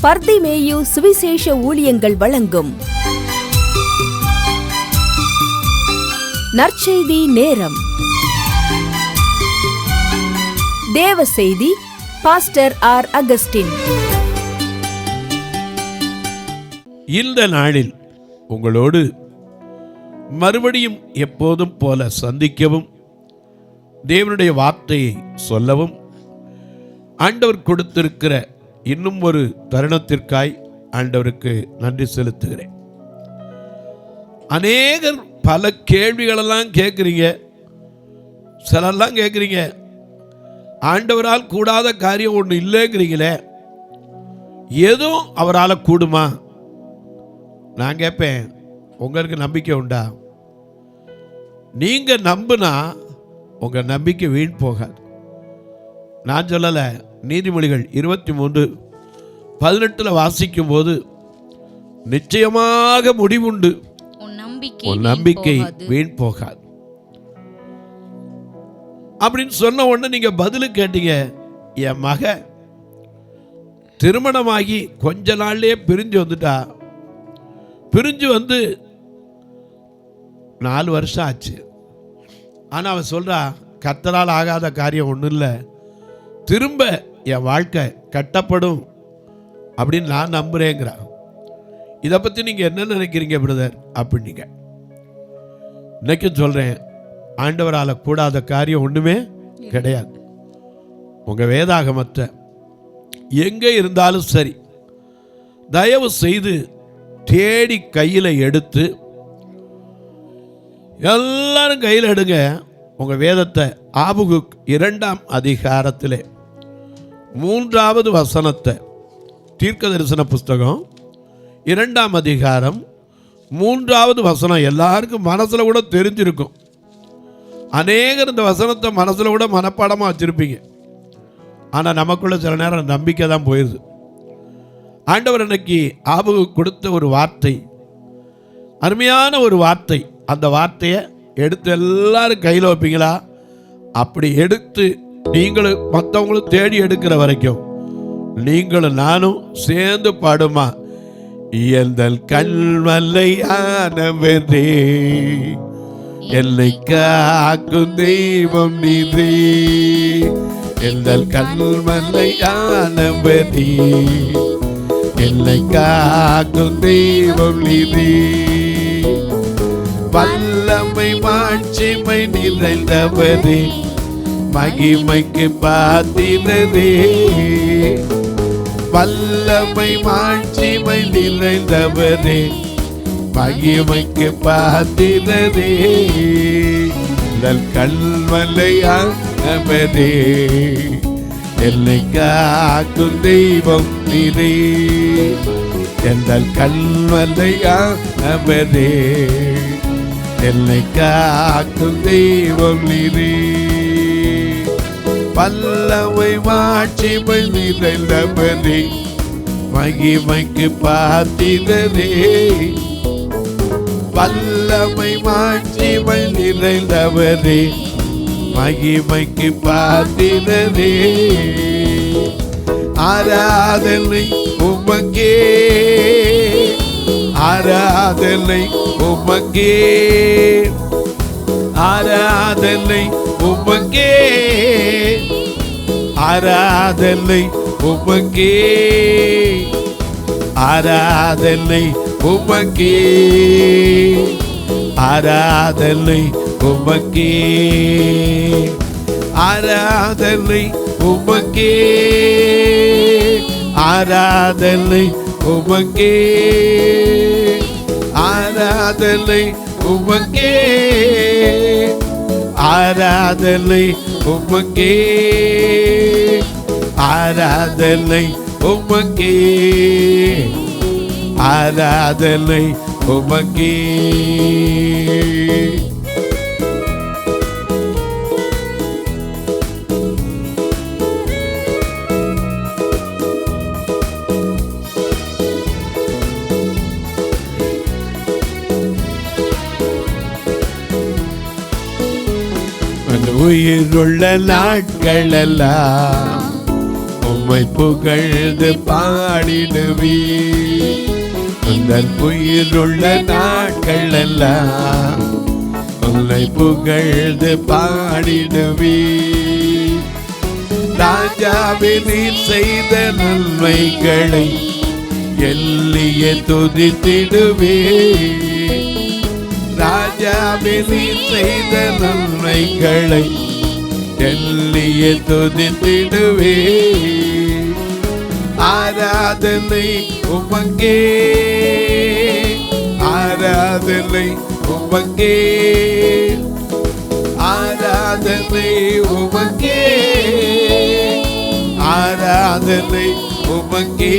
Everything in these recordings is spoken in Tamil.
பர்திமேயு சுவிசேஷ ஊழியங்கள் வழங்கும் நற்செய்தி நேரம். தேவ செய்தி பாஸ்டர் ஆர். அகஸ்டின். இந்த நாளில் உங்களோடு மறுபடியும் எப்போதும் போல சந்திக்கவும், தேவனுடைய வார்த்தையை சொல்லவும், ஆண்டவர் கொடுத்திருக்கிற இன்னும் ஒரு தருணத்திற்காய் ஆண்டவருக்கு நன்றி செலுத்துகிறேன். அநேகர் பல கேள்விகளெல்லாம் கேட்குறீங்க. சிலரெல்லாம் கேட்குறீங்க, ஆண்டவரால் கூடாத காரியம் ஒன்று இல்லைங்கிறீங்களே, எதுவும் அவரால் கூடுமா? நான் கேட்பேன், உங்களுக்கு நம்பிக்கை உண்டா? நீங்கள் நம்புனா உங்கள் நம்பிக்கை வீண் போகாது. நான் சொல்லலை, நீதிமொழிகள் 23:18 வாசிக்கும் போது, நிச்சயமாக முடிவுண்டு, உன் நம்பிக்கை வீண் போகாது அப்படின்னு சொன்ன உடனே நீங்க பதிலு கேட்டீங்க. என் மக திருமணமாகி கொஞ்ச நாள்லயே பிரிஞ்சு வந்துட்டா. பிரிஞ்சு வந்து 4 வருஷம் ஆச்சு. ஆனா அவ சொல்றா, கர்த்தரால் ஆகாத காரியம் ஒன்றும் இல்லை, திரும்ப என் வாழ்க்கை கட்டப்படும் அப்படின்னு நான் நம்புறேங்கிறா. இதை பற்றி நீங்கள் என்ன நினைக்கிறீங்க பிரதர் அப்படின்னீங்க. இன்னைக்கும் சொல்கிறேன், ஆண்டவரால் கூடாத காரியம் ஒன்றுமே கிடையாது. உங்கள் வேதாகமத்தை எங்கே இருந்தாலும் சரி, தயவு செய்து தேடி கையில் எடுத்து, எல்லாரும் கையில் எடுங்க உங்கள் வேதத்தை. ஆபகுக் 2ஆம் அதிகாரத்திலே 3வது வசனத்தை, தீர்க்க தரிசன புஸ்தகம் 2ஆம் அதிகாரம் 3வது வசனம் எல்லாருக்கும் மனசில் கூட தெரிஞ்சிருக்கும். அநேகர் இந்த வசனத்தை மனசில் கூட மனப்பாடமாக வச்சுருப்பீங்க. ஆனால் நமக்குள்ள சில நேரம் நம்பிக்கை தான் போயிடுது. ஆண்டவர் அன்னைக்கு ஆபகுக்கு கொடுத்த ஒரு வார்த்தை, அருமையான ஒரு வார்த்தை. அந்த வார்த்தையை எடுத்து எல்லாரும் கையில் வைப்பீங்களா? அப்படி எடுத்து நீங்களும் மற்றவங்களும் தேடி எடுக்கிற வரைக்கும் நீங்களும் நானும் சேர்ந்து பாடுமா? எந்தல் கல்வல்லையானவரே, எல்லை காக்கும் தெய்வம் நீரே. எந்தல் கல்வல்லையானவரே, எல்லை காக்கும் தெய்வம் நீரே. வல்லமை மாட்சிமை நிறைந்தவரே, மகிமைக்கு பாத்திரரே. வல்லமை மாட்சிமை நிறைந்தவரே, மகிமைக்கு பாத்திரரே. நல் கல்வல்லையானவரே, எல்லை காக்கும் தெய்வம் நீரே. எந்தல் கல்வல்லையானவரே, எல்லை காக்கும் தெய்வம் நீரே. வல்லமை மாட்சிமை நிறைந்தவரே, மகிமைக்கு பாத்திரரே. வல்லமை மாட்சிமை நிறைந்தவரே, மகிமைக்கு பாத்திரரே. ஆராதனை உமக்கே, ஆராதனை உமக்கே, ஆராதனை உமக்கே, ஆராதனை உமக்கே, ஆராதனை உமக்கே, ஆராதனை உமக்கே, ஆராதனை உமக்கே, ஆராதனை உமக்கே, ஆராதனை உமக்கே, ஆராதனை உமக்கே, ஆராதனை உமக்கே, ஆராதனை உமக்கே. உயிருள்ள நாட்களெல்லாம் உம்மை உம்மை புகழ்ந்து பாடிடுவி உந்தன் உயிருள்ள நாட்கள் எல்லாம் உன்னை புகழ்ந்து பாடிடுவி ராஜாவே நீர் செய்த நன்மைகளை எல்லியே துதித்திடுவே ராஜாவே நீர் செய்த நன்மைகளை எல்லியே துதித்திடுவே ஆராதனை உமக்கே ஆராதனை உமக்கே ஆராதனை உமக்கே ஆராதனை உமக்கே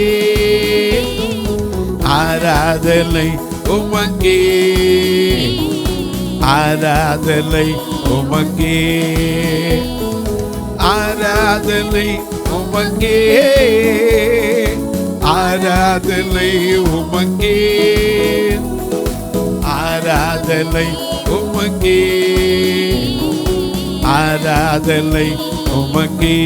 ஆராதனை உமக்கே ஆராதனை உமக்கே ஆராதனை உமக்கே ஆராதனை உமக்கே ஆராதனை உமக்கே ஆராதனை உமக்கே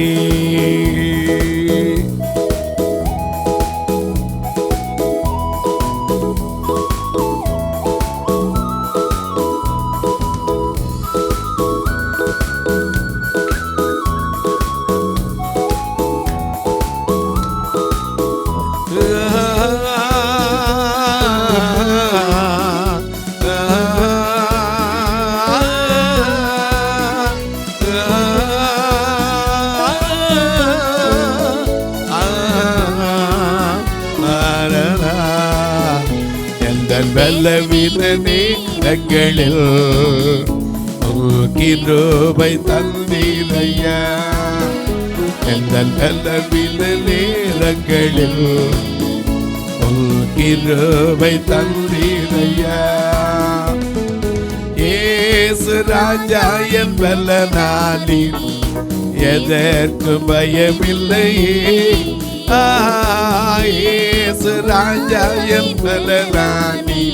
பலவீன நேரங்களில் கிருபை தந்தீரையா எந்த பலவீன நேரங்களில் கிருபை தந்தீரையா ஏசு ராஜா என் பலனானி எதற்கு பயமில்லையே ஏசு ராஜா என் பலனானி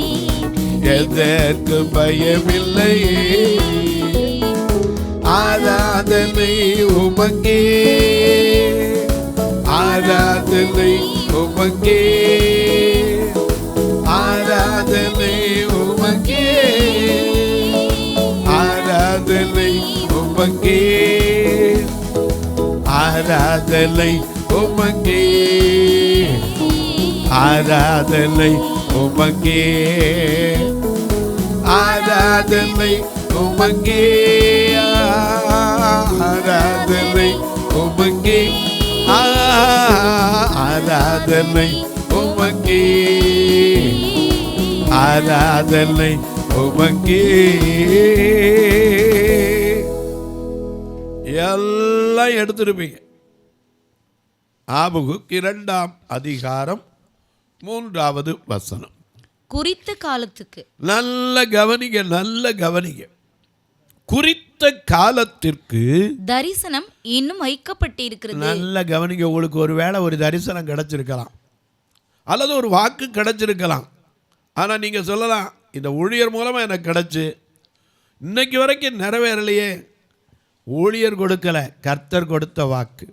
எதற்கு பயமில்லையே ஆராதனை உமக்கே ஆராதனை உமக்கே ஆராதனை உமக்கே ஆராதனை உமக்கே ஆராதனை உமக்கே ஆராதனை உமக்கே ஆராதனை உமக்கே ஆராதனை உமக்கே ஆராதனை உமக்கே ஆராதனை உமக்கே எல்லாம் எடுத்துருப்பீங்க. ஆபகுக் 2ஆம் அதிகாரம் 3வது வசனம். குறித்த காலத்துக்கு நல்ல கவனிங்க, நல்ல கவனிங்க. குறித்த காலத்திற்கு தரிசனம் இன்னும் வைக்கப்பட்டிருக்கிறது. நல்ல கவனிங்க. உங்களுக்கு ஒரு வேளை ஒரு தரிசனம் கிடைச்சிருக்கலாம் அல்லது ஒரு வாக்கு கிடைச்சிருக்கலாம். ஆனால் நீங்கள் சொல்லலாம், இந்த ஊழியர் மூலமாக எனக்கு கிடைச்சு இன்னைக்கு வரைக்கும் நிறைவேறலையே. ஊழியர் கொடுக்கலை, கர்த்தர் கொடுத்த வாக்கு,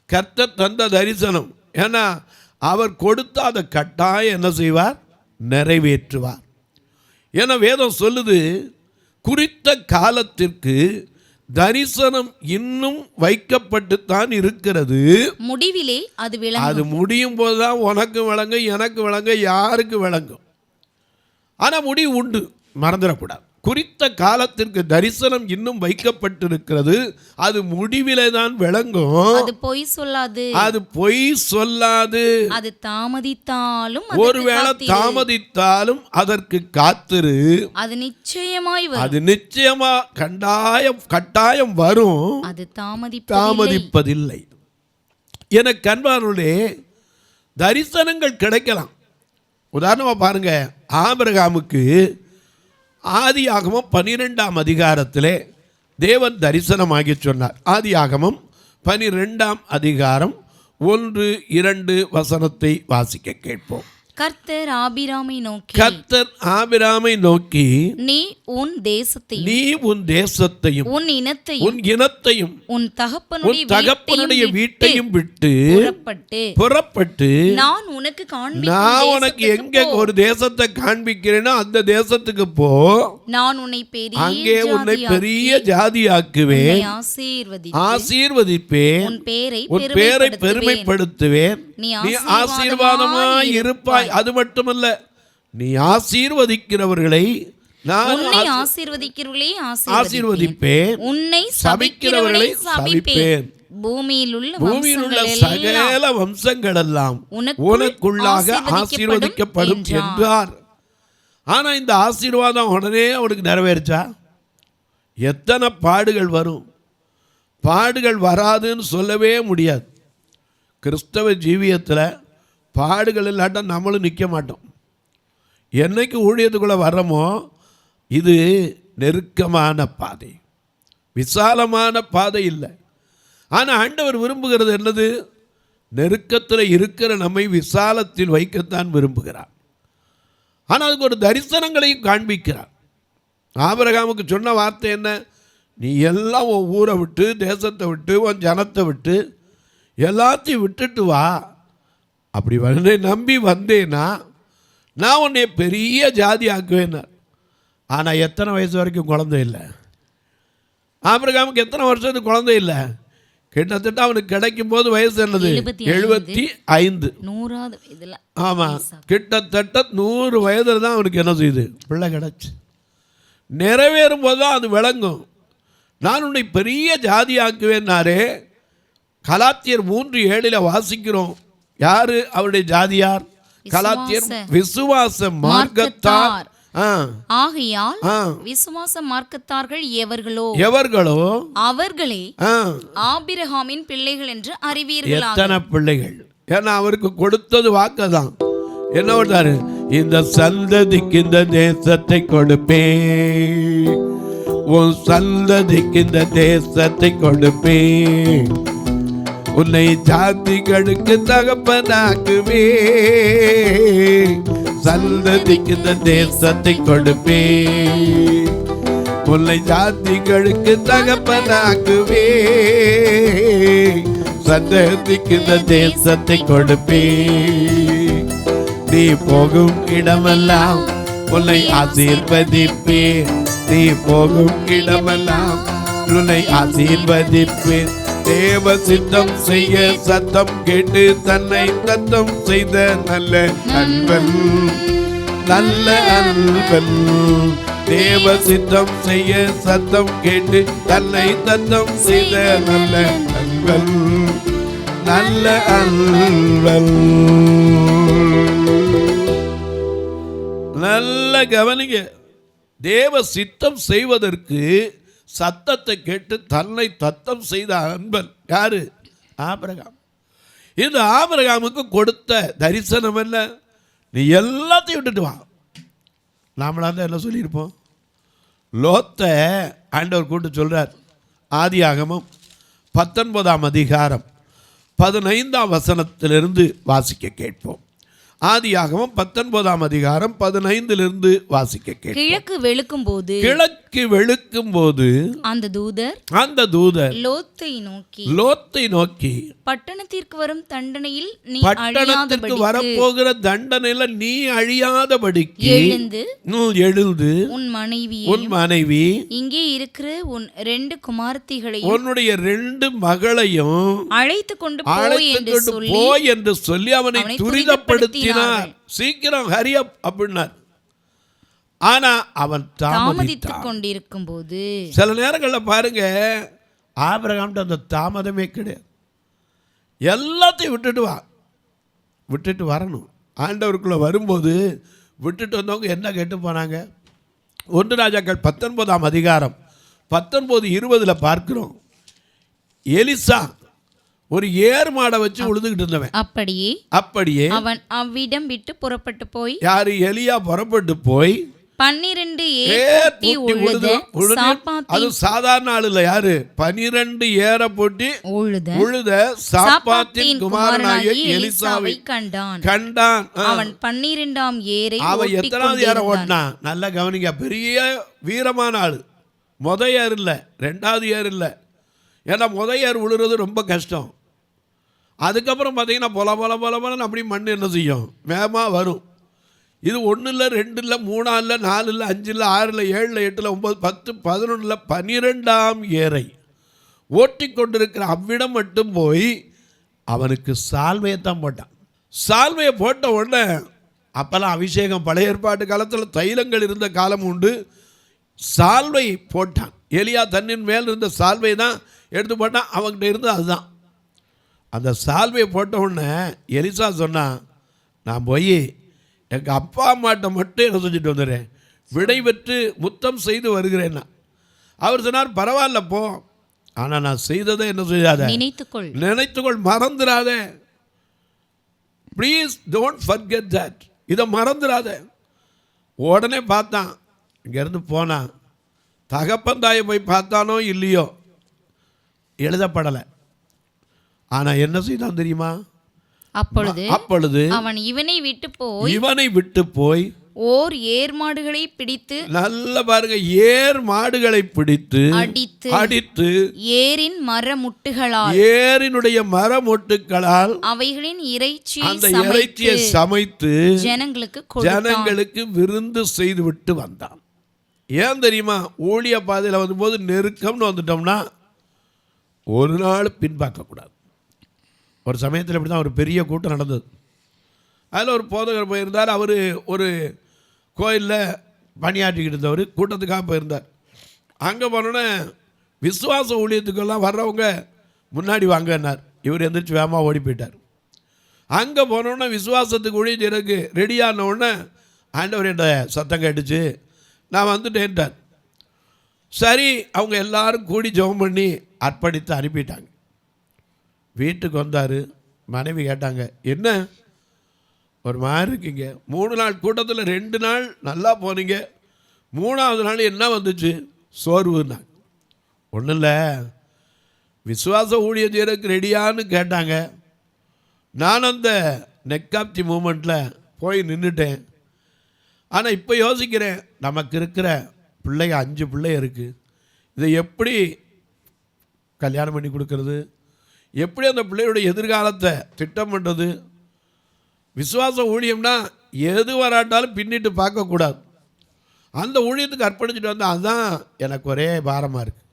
கர்த்தர் தந்த தரிசனம். ஏன்னா அவர் கொடுத்த அதை கட்டாயம் என்ன செய்வார்? நிறைவேற்றுவார். ஏன்னா வேதம் சொல்லுது, குறித்த காலத்திற்கு தரிசனம் இன்னும் வைக்கப்பட்டுத்தான் இருக்கிறது. முடிவிலே அது விளங்கும். அது முடியும் போதுதான் உனக்கு விளங்கும், எனக்கு விளங்கும், யாருக்கு விளங்கும். ஆனால் முடிவு உண்டு, மறந்துடக்கூடாது. குறித்த காலத்திற்கு தரிசனம் இன்னும் வைக்கப்பட்டிருக்கிறது. அது முடிவிலே தான் விளங்கும். அது பொய் சொல்லாது, அது பொய் சொல்லாது. அது தாமதித்தாலும், ஒருவேளை தாமதித்தாலும் அதற்கு காத்திரு. அது நிச்சயமாய் வரும். அது நிச்சயமா கட்டாயம் வரும். அது தாமதிப்பதில்லை. எனக்கு அன்பானவர்களே, தரிசனங்கள் கிடைக்கலாம். உதாரணமாக பாருங்க, ஆபிரகாமுக்கு ஆதியாகமம் 12ஆம் அதிகாரத்திலே தேவன் தரிசனமாகி சொன்னார். ஆதியாகமம் 12ஆம் அதிகாரம் 1-2 வசனத்தை வாசிக்க கேட்போம். கர்த்தர் ஆபிராமை நோக்கி கர்த்தர் ஆபிராமை நோக்கி நீ உன் தேசத்தையும் நீ உன் தேசத்தையும் உன் இனத்தையும் உன் இனத்தையும் உன் உன் தகப்பனுடைய தகப்பனுடைய வீட்டையும் விட்டு புறப்பட்டு நான் உனக்கு எங்க ஒரு தேசத்தை காண்பிக்கிறேனோ அந்த தேசத்துக்கு போ. நான் உன்னை அங்கே உன்னை பெரிய ஜாதியாக்குவேன், ஆசீர்வதிப்பேன், உன் பேரை பெருமைப்படுத்துவேன், நீ ஆசீர்வாதமாய் இருப்பாய். அது மட்டுமல்ல, நீ ஆசீர்வதிக்கிறவர்களை நான் ஆசீர்வதிப்பேன், உன்னை சபிக்கிறவர்களை சபிப்பேன். பூமியில் உள்ள சகல வம்சங்கள் எல்லாம் உனக்குள்ளாக ஆசீர்வதிக்கப்படும் என்றார். ஆனா இந்த ஆசீர்வாதம் உடனே அவனுக்கு நிறைவேறுச்சா? எத்தனை பாடுகள் வரும், பாடுகள் வராதுன்னு சொல்லவே முடியாது. கிறிஸ்தவ ஜீவியத்தில் பாடுகள் இல்லாட்டா நம்மளும் நிற்க மாட்டோம். என்னைக்கு ஊழியத்துக்குள்ளே வர்றோமோ, இது நெருக்கமான பாதை, விசாலமான பாதை இல்லை. ஆனால் ஆண்டவர் விரும்புகிறது என்னது? நெருக்கத்தில் இருக்கிற நம்மை விசாலத்தில் வைக்கத்தான் விரும்புகிறார். ஆனால் அதுக்கு ஒரு தரிசனங்களையும் காண்பிக்கிறார். ஆபிரகாமுக்கு சொன்ன வார்த்தை என்ன? நீ எல்லாம் உன் ஊரை விட்டு, தேசத்தை விட்டு, உன் ஜனத்தை விட்டு எல்லாத்தையும் விட்டுட்டு வா. அப்படி வந்து நம்பி வந்தேன்னா நான் உன்னை பெரிய ஜாதி ஆக்குவேன். ஆனால் எத்தனை வயசு வரைக்கும் குழந்தை இல்லை? ஆபிரகாமுக்கு எத்தனை வருஷத்துக்கு குழந்தை இல்லை? கிட்டத்தட்ட அவனுக்கு கிடைக்கும் போது வயசு என்னது? 75. ஆமாம், கிட்டத்தட்ட 100 வயதில் தான் அவனுக்கு என்ன செய்யுது? பிள்ளை கிடச்சி. நிறைவேறும் போது தான் அது விளங்கும். நான் உன்னை பெரிய ஜாதி ஆக்குவேன்னாரே. கலாத்தியர் 3:7 வாசிக்கிறோம். யாரு அவருடைய ஜாதியார்? கலாத்தியர் விசுவாச மார்க்கத்தார். ஆகையால் விசுவாச மார்க்கத்தார்கள் எவர்களோ அவர்களே ஆபிரகாமின் பிள்ளைகள் என்று அறிவீர்கள். எத்தனை பிள்ளைகள்? ஏன்னா அவருக்கு கொடுத்தது வாக்குதான். என்ன பண்ணாரு? இந்த சந்ததிக்கு இந்த தேசத்தை கொடுப்பேன், உன் சந்ததிக்கு இந்த தேசத்தை கொடுப்பேன், உன்னை ஜாதிகளுக்கு தகப்பனாக்குவே, சந்ததிக்கு இந்த தேசத்தை கொடுப்பே, உன்னை ஜாதிகளுக்கு தகப்பனாக்குவே, சந்ததிக்கு இந்த தேசத்தை கொடுப்பே. நீ போகும் இடமெல்லாம் உன்னை ஆசீர்வதிப்பேன், நீ போகும் இடமெல்லாம் உன்னை ஆசீர்வதிப்பேன். தேவ சித்தம் செய்ய சத்தம் கேட்டு தன்னை தத்தம் செய்த நல்ல அன்பன், நல்ல அன்பன். தேவ சித்தம் செய்ய சத்தம் கேட்டு தன்னை தத்தம் செய்த நல்ல அன்பன், நல்ல அன்பன். நல்ல கவனிங்க. தேவ சித்தம் செய்வதற்கு சத்தத்தை கேட்டு தன்னை தத்தம் செய்த அன்பன் யாரு? ஆபிரகாம். இந்த ஆபிரகாமுக்கு கொடுத்த தரிசனம் என்ன? நீ எல்லாத்தையும் விட்டுட்டு வா. நாமளா தான் என்ன சொல்லியிருப்போம்? லோத்தை ஆண்டவர் கூட்டு சொல்றார். ஆதியாகமம் 19ஆம் அதிகாரம் 15ஆம் வசனத்திலிருந்து வாசிக்க கேட்போம். ஆதியாகமம் 19ஆம் அதிகாரம் 15லிருந்து வாசிக்க கேட்போம். கிழக்கு வெளுக்கும் போது அந்த தூதர் லோத்தை நோக்கி பட்டணத்திற்கு வரும் தண்டனையில் நீ பட்டணத்திற்கு வரப்போகிற தண்டனையில நீ அழியாதபடிக்கு எழுந்து உன் மனைவி இங்கே இருக்கிற உன் 2 குமாரத்திகளையும் உன்னுடைய 2 மகளையும் அழைத்து கொண்டு போய் என்று சொல்லி அவனை துரிதப்படுத்தினார். சீக்கிரம் ஹரி அப் அப்படின்னார். ஆனா அவன் தாமதித்துக் கொண்டிருக்கும் போது சில நேரங்களில் பாருங்க, ஆபிரகாம்கிட்ட அந்த தாமதமே கிடையாது. எல்லாத்தையும் விட்டுட்டு வரணும். ஆண்டவருக்குள்ள வரும்போது விட்டுட்டு வந்தவங்க என்ன கேட்டு போனாங்க? 1 ராஜாக்கள் 19ஆம் அதிகாரம் 19:20 பார்க்கிறோம். எலிசா ஒரு ஏர் மாடை வச்சு உழுதுகிட்டு இருந்தவன். அப்படியே அவன் அவ்விடம் விட்டு புறப்பட்டு போய், யாரு? எலியா புறப்பட்டு போய் 12 ஏர் பூட்டி உழுத சாப்பாத்தின், அது சாதாரண ஆள் இல்ல, யாரு? 12 ஏர பூட்டி உழுத சாப்பாத்தின் குமாரனாகிய எலிசாவை கண்டான். அவன் 12ஆம் ஏரை அவன் எத்தனாவது ஏற ஓட்டினான்? நல்லா கவனிங்க, பெரிய வீரமான ஆள். முத ஏர் இல்ல, 2வது ஏர் இல்ல. ஏன்னா முத ஏர் உழுறது ரொம்ப கஷ்டம். அதுக்கப்புறம் பார்த்தீங்கன்னா பொல அப்படி மண் என்ன செய்யும், வேகமாக வரும். இது 1 இல்லை 2 இல்லை 3 இல்லை 4 இல்லை 5 இல்லை 6 இல்லை 7 இல்லை 8 இல்லை 9 10 11 12ஆம் ஏரை ஓட்டி கொண்டிருக்கிற அவ்விடம் மட்டும் போய் அவனுக்கு சால்வையைத்தான் போட்டான். சால்வையை போட்ட உடனே, அப்போல்லாம் அபிஷேகம் பழைய ஏற்பாட்டு காலத்தில் தைலங்கள் இருந்த காலம் உண்டு. சால்வை போட்டான். எலியா தண்ணின் மேல் இருந்த சால்வை தான் எடுத்து போட்டான். அவங்ககிட்ட இருந்து அதுதான். அந்த சால்வையை போட்ட உடனே எலிசா சொன்னான், நான் போய் எங்கள் அப்பா அம்மாட்ட மட்டும் என்ன செஞ்சுட்டு வந்துடுறேன், விடை பெற்று முத்தம் செய்து வருகிறேன்னா. அவர் சொன்னார், பரவாயில்ல போ, ஆனால் நான் செய்ததை என்ன செய்யாத, நினைத்துக்கொள், மறந்துடாத. ப்ளீஸ் டோன்ட் ஃபர்கெட் தட், இதை மறந்துடாத. உடனே பார்த்தான், இங்கேருந்து போனான். தகப்பந்தாயை போய் பார்த்தானோ இல்லையோ எழுதப்படலை. ஆனால் என்ன செய்தான் தெரியுமா? அப்பொழுது அவன் இவனை விட்டு போய் ஓர் ஏர் மாடுகளை பிடித்து, நல்ல பாருங்க, ஏர் மாடுகளை பிடித்து அடித்து ஏரின் மரமுட்டுகளால், ஏரினுடைய மரமுட்டுகளால் அவைகளின் இறைச்சியை சமைத்து ஜனங்களுக்கு விருந்து செய்து விட்டு வந்தான். ஏன் தெரியுமா? ஊழிய பாதையில் வந்தபோது நெருக்கம்னு வந்துட்டோம்னா ஒரு நாள் பின்பார்க்கக்கூடாது. ஒரு சமயத்தில் இப்படி தான் ஒரு பெரிய கூட்டம் நடந்தது. அதில் ஒரு போதகர் போயிருந்தார். அவர் ஒரு கோயிலில் பணியாற்றிக்கிட்டு இருந்தவர், கூட்டத்துக்காக போயிருந்தார். அங்கே போனோன்னே விசுவாச ஊழியத்துக்கெல்லாம் வர்றவங்க முன்னாடி வாங்கினார். இவர் எந்திரிச்சு வேகமாக ஓடி போயிட்டார். அங்கே போனோன்னே விசுவாசத்துக்கு ஊழியம் செய்யறதுக்கு ரெடியான உடனே ஆண்டவர் என்ற சத்தம் கேட்டுச்சு, நான் வந்துட்டேன்ட்டார். சரி, அவங்க எல்லாரும் கூடி ஜெபம் பண்ணி அர்ப்பணித்து அனுப்பிட்டாங்க. வீட்டுக்கு வந்தார். மனைவி கேட்டாங்க, என்ன ஒரு மாதிரி இருக்கீங்க? 3 நாள் கூட்டத்தில் 2 நாள் நல்லா போனீங்க, 3ஆவது நாள் என்ன வந்துச்சு? சோர்வுன்னாங்க. ஒன்றும் இல்லை, விசுவாச ஊழியம் செய்யறதுக்கு ரெடியான்னு கேட்டாங்க. நான் அந்த நெக் ஆஃப் தி மூமெண்ட்டில் போய் நின்றுட்டேன். ஆனால் இப்போ யோசிக்கிறேன், நமக்கு இருக்கிற பிள்ளைங்க 5 பிள்ளை இருக்குது. இதை எப்படி கல்யாணம் பண்ணி கொடுக்கறது, எப்படி அந்த பிள்ளையுடைய எதிர்காலத்தை திட்டம் பண்ணுறது? விசுவாச ஊழியம்னா எது வராட்டாலும் பின்னிட்டு பார்க்கக்கூடாது. அந்த ஊழியத்துக்கு அர்ப்பணிச்சுட்டு வந்தால் அதுதான் எனக்கு ஒரே பாரமாக இருக்குது.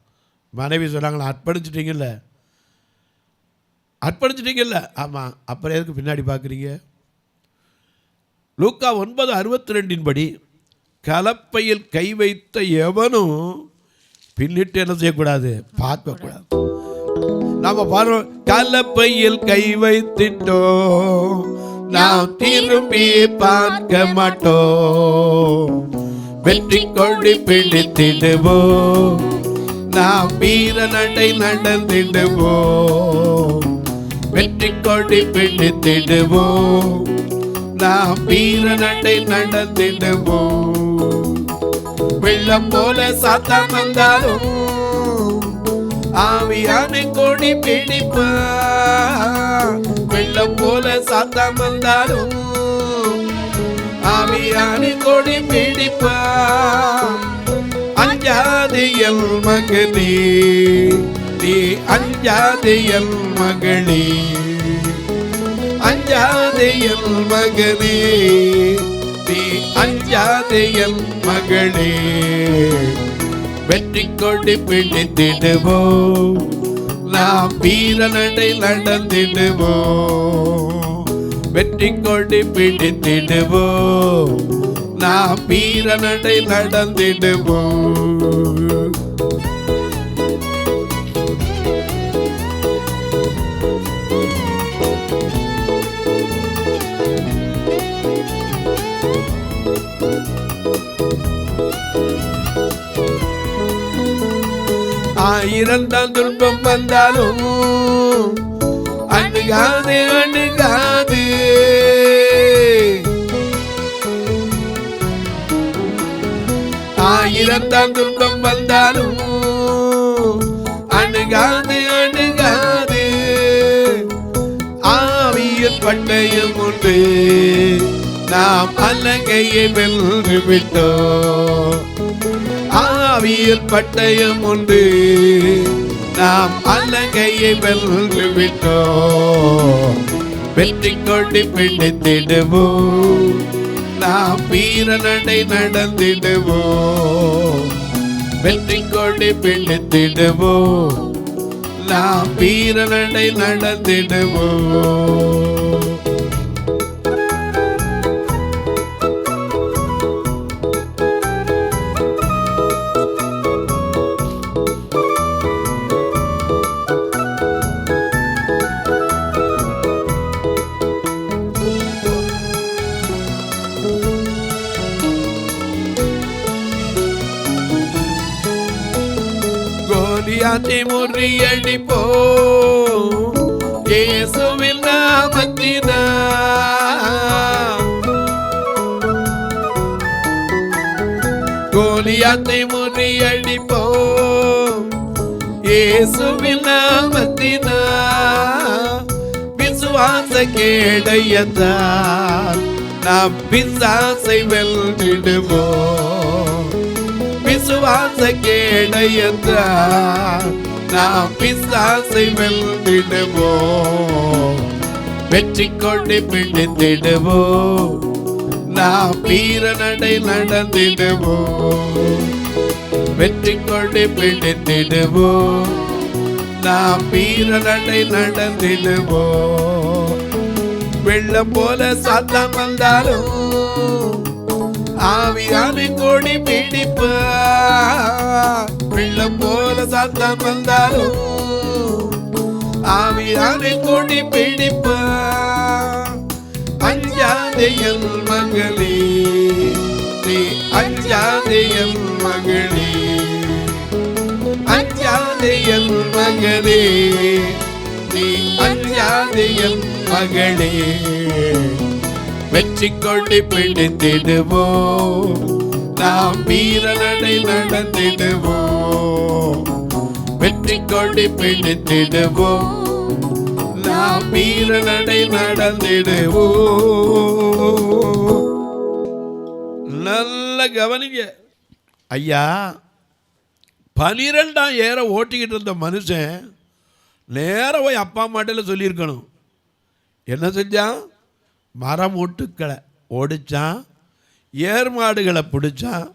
மனைவி சொன்னாங்களா, அர்ப்பணிச்சிட்டிங்கல்ல? ஆமாம், அப்புறம் எதுக்கு பின்னாடி பார்க்குறீங்க? லூக்கா 9:62 படி, கலப்பையில் கை வைத்த எவனும் பின்னிட்டு என்ன செய்யக்கூடாது, பார்க்கக்கூடாது. நாம பாருவோம், கலப்பையில் கை வைத்திட்டோம், நாம் திரும்பி பார்க்க மாட்டோம், வெற்றி கொடி பிடித்திடுவோம், நாம் வீர நடை நடந்திடுவோம், வெற்றி கொடி பிடித்திடுவோம், நாம் வீர நடை நடந்திடுவோம். வெள்ளம் போல சாத்தான் வந்தாலும் ஆவியானை கொடி பிடிப்பா, வெள்ளம் போல சாத்தான் வந்தாலும் ஆவியானை கொடி பிடிப்பா. அஞ்சாதே என் மகனே, நீ அஞ்சாதே என் மகளே, அஞ்சாதே என் மகனே, நீ அஞ்சாதே என் மகளே, வெற்றி கொடி பிடித்திடுவோம், நாம் வீர நடை நடந்திடுவோம், வெற்றி கொடி பிடித்திடுவோம், நாம் வீர நடை நடந்திடுவோம். ஆயிரம் தான் துன்பம் வந்தாலும் அணுகாது அணுகாது, ஆயிரத்தாம் துன்பம் வந்தாலும் அணுகாது அணுகாது. ஆவியின் பட்டயம் உண்டு, நாம் அலங்கையை வென்று விட்டோம். ஆவியின் பட்டயம் உண்டு, நாம் அலங்கையை வென்று விட்டோம். வெற்றி கொடி பிடித்திடுவோம், நாம் வீரநடை நடந்திடுவோம். வெற்றி கொடி பிடித்திடுவோம், நாம் வீரநடை நடந்திடுவோம். கோலியாத்தை முறியடிப்போம் இயேசுவின் நாமத்தினால். கோலியாத்தை முறியடிப்போம் இயேசுவின் நாமத்தினால். விசுவாச கேடயத்தால் நாம் பிசாசை வென்றிடுவோம். விசுவாச கேடயத்தால் நாம் பிசாசை வென்றிடுவோம். வெற்றி கொடி பிடித்திடுவோம், நாம் வீரநடை நடந்திடுவோம். வெற்றி கொடி பிடித்திடுவோம், நாம் வீரநடை நடந்திடுவோம். வெள்ளம் போல சாத்தான் வந்தாலும் ஆவியானை கொடி பிடிப்பா. வெள்ளம் போல சாத்தான் வந்தாலும் ஆவியானை கொடி பிடிப்பா. அஞ்சாதே என் மகளே, நீ அஞ்சாதே என் மகளே. அஞ்சாதே என் மகளே, நீ அஞ்சாதே என் மகளே. வெற்றி கொடி பிடித்திடுவோம், நாம் வீரநடை நடந்திடுவோம். வெற்றி கொடி பிடித்திடுவோம், நாம் வீரநடை நடந்திடுவோம். நல்ல கவனிங்க ஐயா. 12ஆம் ஏற ஓட்டிக்கிட்டு இருந்த மனுஷன் நேர போய் அப்பா அம்மாட்டில் சொல்லியிருக்கணும். என்ன செஞ்சான்? மரம் ஒட்டுக்களை ஒடிச்சான், ஏர் மாடுகளை பிடிச்சான்,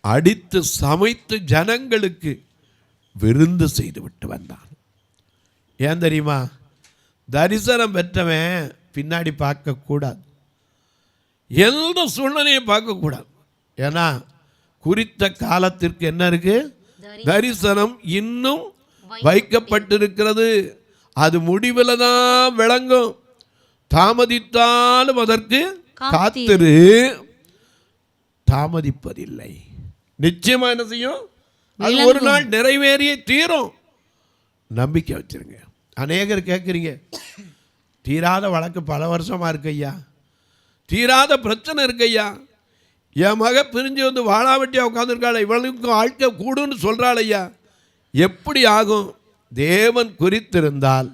அடித்து சமைத்து ஜனங்களுக்கு விருந்து செய்து விட்டு வந்தான். ஏன் தெரியுமா? தரிசனம் பெற்றவன் பின்னாடி பார்க்கக்கூடாது, எந்த சூழ்நிலையும் பார்க்கக்கூடாது. ஏன்னா குறித்த காலத்திற்கு என்ன இருக்கு? தரிசனம் இன்னும் வைக்கப்பட்டிருக்கிறது. அது முடிவில் தான் விளங்கும். தாமதித்தாலும் அதற்கு காத்திரு, தாமதிப்பதில்லை. நிச்சயமா என்ன செய்யும்? அது ஒரு நாள் நிறைவேறியே தீரும். நம்பிக்கை வச்சிருங்க. அநேகர் கேட்குறீங்க, தீராத வழக்கு பல வருஷமா இருக்கு ஐயா, தீராத பிரச்சனை இருக்கு ஐயா, என் மக பிரிஞ்சு வந்து வாழாவட்டியா உட்காந்துருக்காள், இவளுக்கும் ஆழ்க்கை கூடுன்னு சொல்கிறாள் ஐயா. எப்படி ஆகும்? தேவன் குறித்திருந்தால்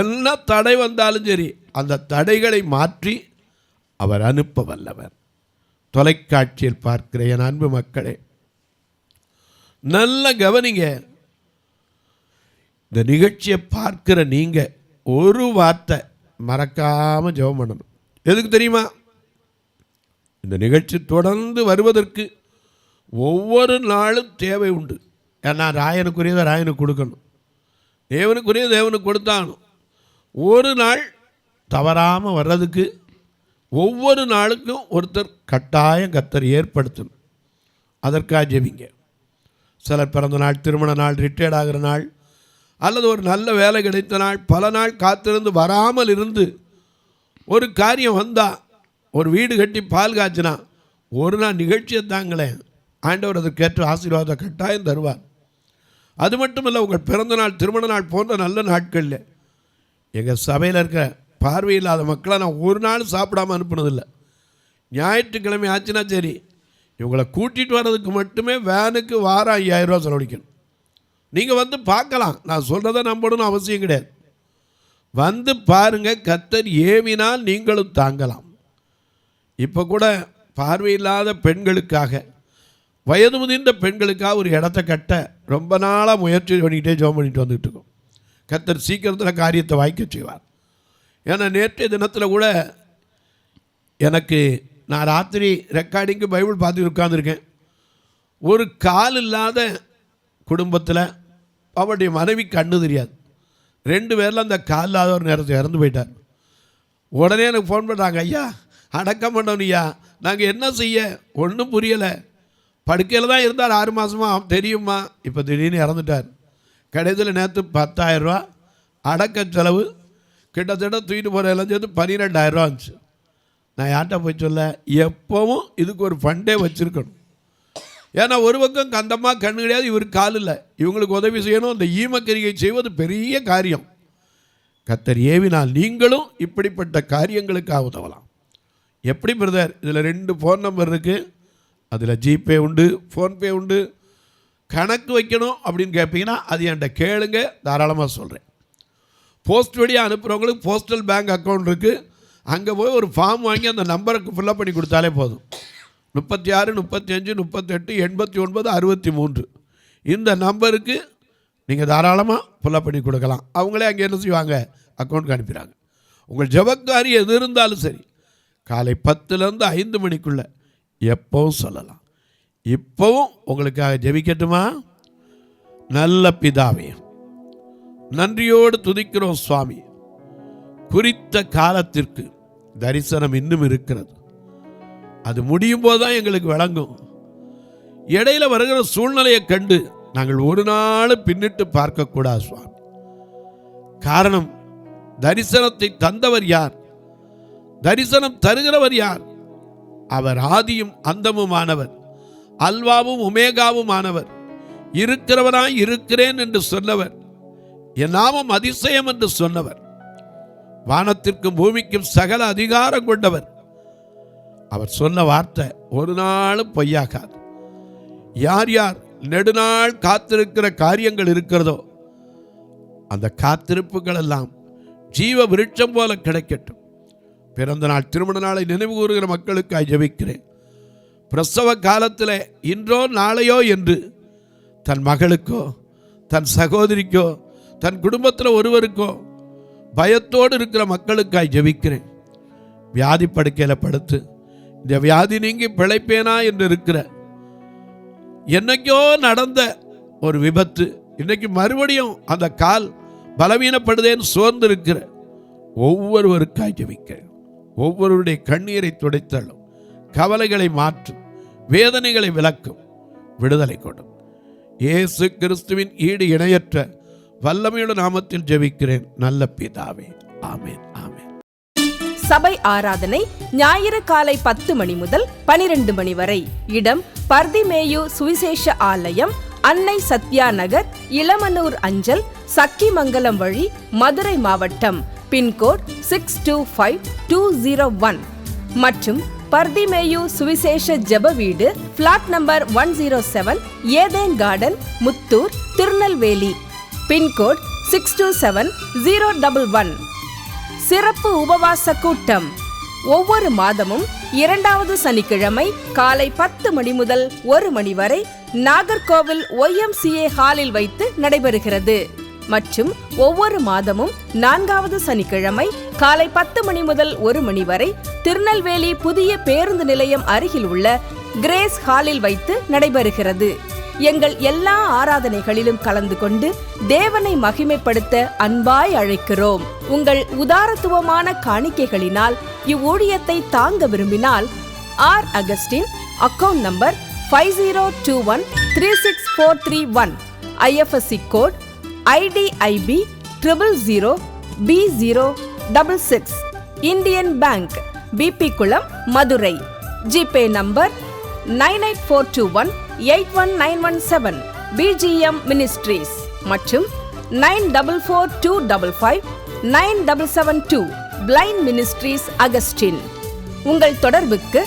என்ன தடை வந்தாலும் சரி, அந்த தடைகளை மாற்றி அவர் அனுப்ப வல்லவர். தொலைக்காட்சியில் பார்க்கிற என் அன்பு மக்களே, நல்ல கவனிங்க. இந்த நிகழ்ச்சியை பார்க்கிற நீங்கள் ஒரு வார்த்தை மறக்காமல் ஜெபம் பண்ணணும். எதுக்கு தெரியுமா? இந்த நிகழ்ச்சி தொடர்ந்து வருவதற்கு ஒவ்வொரு நாளும் தேவை உண்டு. ஏன்னா ராயனுக்குரியதை ராயனுக்கு கொடுக்கணும், தேவனுக்குரிய தேவனுக்கு கொடுத்தாகணும். ஒரு நாள் தவறாமல் வர்றதுக்கு ஒவ்வொரு நாளுக்கும் ஒருத்தர் கட்டாயம் கர்த்தர் ஏற்படுத்தணும். அதற்காக ஜெபிங்க. சிலர் பிறந்த நாள், திருமண நாள், ரிட்டையர்ட் ஆகிற நாள், அல்லது ஒரு நல்ல வேலை கிடைத்த நாள், பல நாள் காத்திருந்து வராமல் இருந்து ஒரு காரியம் வந்தால், ஒரு வீடு கட்டி பால் காய்ச்சினா ஒரு நாள் நிகழ்ச்சியை தாங்களேன், ஆண்டவர் அதற்கேற்ற ஆசீர்வாதத்தை கட்டாயம் தருவார். அது மட்டும் இல்லை, உங்கள் பிறந்த நாள், திருமண நாள் போன்ற நல்ல நாட்களில் எங்கள் சபையில் இருக்க பார்வையில்லாத மக்களை நான் ஒரு நாள் சாப்பிடாமல் அனுப்புனதில்லை. ஞாயிற்றுக்கிழமை ஆச்சுன்னா சரி, இவங்களை கூட்டிகிட்டு வர்றதுக்கு மட்டுமே வேனுக்கு வாரம் 5000 ரூபா செலவழிக்கணும். நீங்கள் வந்து பார்க்கலாம், நான் சொல்கிறத நம்பணும்னு அவசியம் கிடையாது. வந்து பாருங்கள், கர்த்தர் ஏவினால் நீங்களும் தாங்கலாம். இப்போ கூட பார்வையில்லாத பெண்களுக்காக, வயது முதிர்ந்த பெண்களுக்காக ஒரு இடத்த கட்ட ரொம்ப நாளாக முயற்சி பண்ணிக்கிட்டே ஜெபம் பண்ணிட்டு வந்துட்டு இருக்கோம். கர்த்தர் சீக்கிரத்தில் காரியத்தை வாய்க்க செய்வார். ஏன்னா நேற்றைய தினத்தில் கூட எனக்கு, நான் ராத்திரி ரெக்கார்டிங்கு பைபிள் பார்த்து உட்காந்துருக்கேன். ஒரு கால் இல்லாத குடும்பத்தில் அவருடைய மனைவி கண்ணு தெரியாது, 2 பேரில் அந்த கால் இல்லாத ஒரு நேரத்தை இறந்து போயிட்டார். உடனே எனக்கு ஃபோன் பண்ணுறாங்க, ஐயா அடக்கம் பண்ணோம்யா, நாங்கள் என்ன செய்ய ஒன்றும் புரியலை, படுக்கையில் தான் இருந்தார் 6 மாதமா தெரியுமா, இப்போ திடீர்னு இறந்துட்டார். கடைசியில் நேற்று 10,000 ரூபா அடக்க செலவு, கிட்டத்தட்ட தூக்கிட்டு போகிற எல்லாம் சேர்த்து 12,000 ரூபா இருந்துச்சு. நான் யார்கிட்ட போய் சொல்ல, எப்போவும் இதுக்கு ஒரு ஃபண்டே வச்சுருக்கணும். ஏன்னா ஒரு பக்கம் கந்தமாக கண்ணு கிடையாது, இவருக்கு கால் இல்லை, இவங்களுக்கு உதவி செய்யணும். அந்த ஈமக்கரிகை செய்வது பெரிய காரியம். கர்த்தர் ஏவினால் நீங்களும் இப்படிப்பட்ட காரியங்களுக்காக உதவலாம். எப்படி பிரதர்? இதில் 2 ஃபோன் நம்பர் இருக்குது, அதில் ஜிபே உண்டு, ஃபோன்பே உண்டு. கணக்கு வைக்கணும் அப்படின்னு கேட்பீங்கன்னா அது என்கிட்ட கேளுங்க, தாராளமாக சொல்கிறேன். போஸ்ட் வழியாக அனுப்புகிறவங்களுக்கு போஸ்டல் பேங்க் அக்கௌண்ட் இருக்குது, அங்கே போய் ஒரு ஃபார்ம் வாங்கி அந்த நம்பருக்கு ஃபில்லப் பண்ணி கொடுத்தாலே போதும். 36 35 38 89 63 இந்த நம்பருக்கு நீங்கள் தாராளமாக ஃபில்லப் பண்ணி கொடுக்கலாம். அவங்களே அங்கே என்ன செய்வாங்க, அக்கௌண்ட்டுக்கு அனுப்பிடுறாங்க. உங்கள் ஜெபக்காரி எது இருந்தாலும் சரி, காலை 10லேருந்து 5 மணிக்குள்ளே எப்பவும் சொல்லலாம். இப்போவும் உங்களுக்காக ஜெபிக்கட்டுமா? நல்ல பிதாவே, நன்றியோடு துதிக்கிறோம் சுவாமி. குறித்த காலத்திற்கு தரிசனம் இன்னும் இருக்கிறது, அது முடியும் போது தான் எங்களுக்கு விளங்கும். இடையில வருகிற சூழ்நிலையை கண்டு நாங்கள் ஒரு நாள் பின்னிட்டு பார்க்கக்கூடாது சுவாமி. காரணம், தரிசனத்தை தந்தவர் யார்? தரிசனம் தருகிறவர் யார்? அவர் ஆதியும் அந்தமுமானவர், அல்வாவும் உமேகாவும் ஆனவர், இருக்கிறவராய் இருக்கிறேன் என்று சொன்னவர், என் நாமம் அதிசயம் என்று சொன்னவர், வானத்திற்கும் பூமிக்கும் சகல அதிகாரம் கொண்டவர். அவர் சொன்ன வார்த்தை ஒரு நாளும் பொய்யாகாது. யார் யார் நெடுநாள் காத்திருக்கிற காரியங்கள் இருக்கிறதோ அந்த காத்திருப்புகள் எல்லாம் ஜீவ விருட்சம் போல கிடைக்கட்டும். பிறந்த நாள் திருமண நாளை நினைவு கூறுகிற மக்களுக்காய் ஜெபிக்கிறேன். பிரசவ காலத்தில் இன்றோ நாளையோ என்று தன் மகளுக்கோ தன் சகோதரிக்கோ தன் குடும்பத்தில் ஒருவருக்கோ பயத்தோடு இருக்கிற மக்களுக்காய் ஜெபிக்கிறேன். வியாதி படுக்கையில் படுத்து இந்த வியாதி நீங்கி பிழைப்பேனா என்று இருக்கிற, என்னைக்கோ நடந்த ஒரு விபத்து இன்னைக்கு மறுபடியும் அந்த கால் பலவீனப்படுதேன்னு சோர்ந்து இருக்கிற ஒவ்வொருவருக்காய் ஜெபிக்கிறேன். ஒவ்வொருவருடைய கண்ணீரை துடைத்தள்ளும், கவலைகளை மாற்றும், வேதனைகளை விலக்கும், விடுதலை கொடும். இயேசு கிறிஸ்துவின் ஈடு இணையற்ற வல்லமையுள்ள நாமத்தில் ஜெபிக்கிறேன் நல்ல பிதாவே, ஆமென், ஆமென். சபை ஆராதனை ஞாயிறு காலை 10 மணி முதல் 12 மணி வரை. இடம் பர்திமேயு சுவிசேஷ ஆலயம், அன்னை சத்யா நகர், இளமனூர் அஞ்சல், சக்கிமங்கலம் வழி, மதுரை மாவட்டம். பின்கோட் 625201 மற்றும் பர்திமேயு சுவிசேஷ ஜெப வீடு, flat number 107, Eden garden, Muthur, Tirunelveli. Pincode 627011. சிறப்பு உபவாச கூட்டம் ஒவ்வொரு மாதமும் 2வது சனிக்கிழமை காலை 10 மணி முதல் 1 மணி வரை நாகர்கோவில் YMCA ஹாலில் வைத்து நடைபெறுகிறது. மற்றும் ஒவ்வொரு மாதமும் 4வது சனிக்கிழமை காலை 10 மணி முதல் 1 மணி வரை திருநெல்வேலி புதிய பேருந்து நிலையம் அருகில் உள்ள கிரேஸ் ஹாலில் வைத்து நடைபெறுகிறது. எங்கள் எல்லா ஆராதனைகளிலும் கலந்து கொண்டு தேவனை மகிமைப்படுத்த அன்பாய் அழைக்கிறோம். உங்கள் உதாரத்துவமான காணிக்கைகளினால் இவ்வூழியத்தை தாங்க விரும்பினால் R Augustine, account number 5021364331, IFSC code IDIB 000B066, Indian bank, BP Kulam, Madurai. GPay number 98421819117, BGM ministries மற்றும் 9442559772, பிளைண்ட் மினிஸ்ட்ரீஸ், அகஸ்டின். உங்கள் தொடர்புக்கு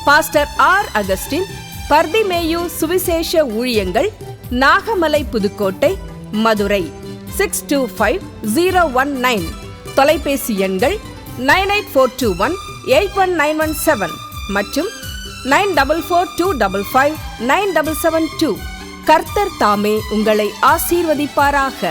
பாஸ்டர் ஆர் அகஸ்டின், பர்திமேயு சுவிசேஷ ஊழியங்கள், நாகமலை, புதுக்கோட்டை, மதுரை 625019. தொலைபேசி எண்கள் 9842181917 மற்றும் 9442559772. கர்த்தர் தாமே உங்களை ஆசீர்வதிப்பாராக.